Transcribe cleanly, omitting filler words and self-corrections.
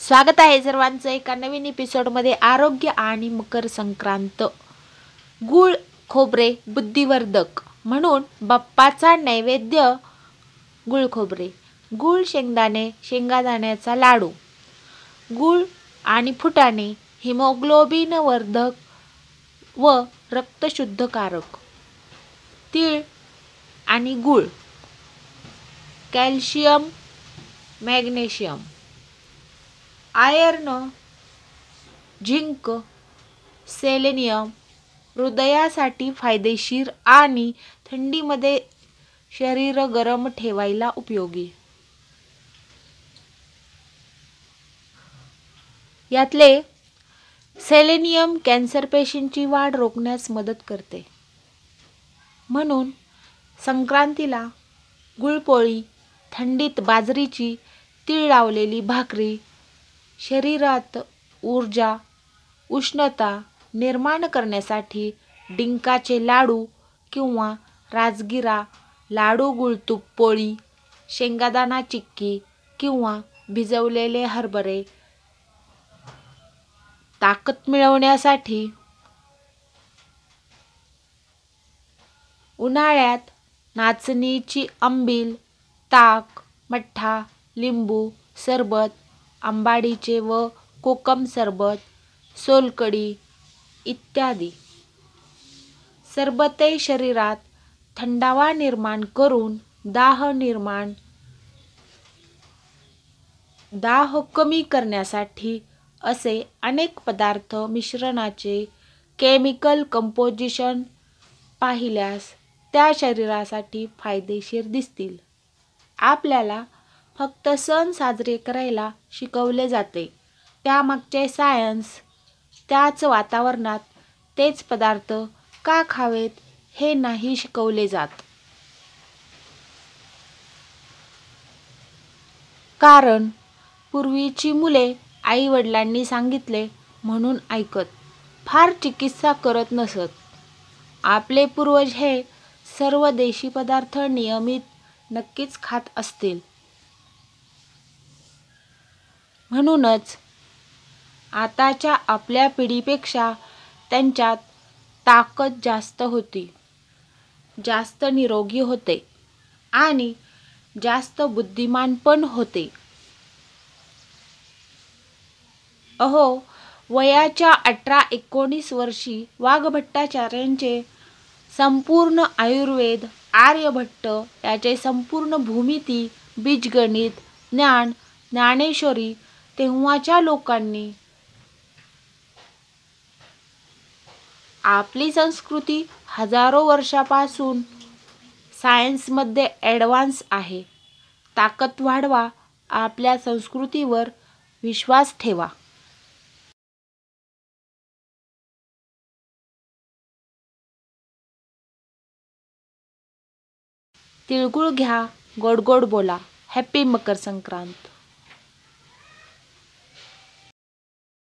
स्वागत आहे सर्वांचं एका नवीन एपिसोडमध्ये. आरोग्य आणि मकर संक्रांत. गूळ खोबरे बुद्धिवर्धक म्हणून बाप्पाचा नैवेद्य गूळ खोबरे, गूळ शेंगदाणे, शेंगादाण्याचा लाडू. गूळ आणि फुटाणे हिमोग्लोबिन वर्धक व रक्तशुद्धकारक. तीळ आणि गूळ calcium, magnesium, iron, zinc, selenium, हृदयासाठी फायदेशीर आणि थंडीमध्ये शरीर गरम ठेवायला उपयोगी. यातले सेलेनियम कॅन्सर पेशींची वाढ रोखण्यास मदत करते. म्हणून संक्रांतीला गुळपोळी, थंडीत बाजरीची तीळ लावलेली भाकरी, शरीरात ऊर्जा, उष्णता निर्माण करण्यासाठी डिंकाचे लाडू किंवा राजगिरा लाडू, गुळतूप पोळी, शेंगादाणा चिक्की किंवा भिजवलेले हरभरे. ताकद मिळवण्यासाठी उन्हाळ्यात नाचणीची आंबील, ताक, मठ्ठा, लिंबू सरबत, आंबाडीचे व कोकम सरबत, सोलकढी इत्यादी. सरबते शरीरात थंडावा निर्माण करून दाह कमी करण्यासाठी असे अनेक पदार्थ मिश्रणाचे केमिकल कंपोजिशन पाहिल्यास त्या शरीरासाठी फायदेशीर दिसतील. आपल्याला फक्त सण साजरे करायला शिकवले जाते, त्यामागचे सायन्स, त्याच वातावरणात तेच पदार्थ का खावेत हे नाही शिकवले जात. कारण पूर्वीची मुले आई वडिलांनी सांगितले म्हणून ऐकत, फार चिकित्सा करत नसत. आपले पूर्वज हे सर्व देशी पदार्थ नियमित नक्कीच खात असतील. म्हणूनच आताच्या आपल्या पिढीपेक्षा त्यांच्यात ताकद जास्त होती, जास्त निरोगी होते आणि जास्त बुद्धिमान पण होते. अहो, वयाच्या 18-19 वर्षी वाघभट्टाचार्यांचे संपूर्ण आयुर्वेद, आर्यभट्ट याचे संपूर्ण भूमिती, बीजगणित, ज्ञान, ज्ञानेश्वरी, तेव्हाच्या लोकांनी आपली संस्कृती हजारो वर्षापासून सायन्समध्ये ॲडव्हान्स आहे. ताकद वाढवा, आपल्या संस्कृतीवर विश्वास ठेवा. तिळगुळ घ्या, गोड गोड बोला. हॅपी मकर संक्रांत.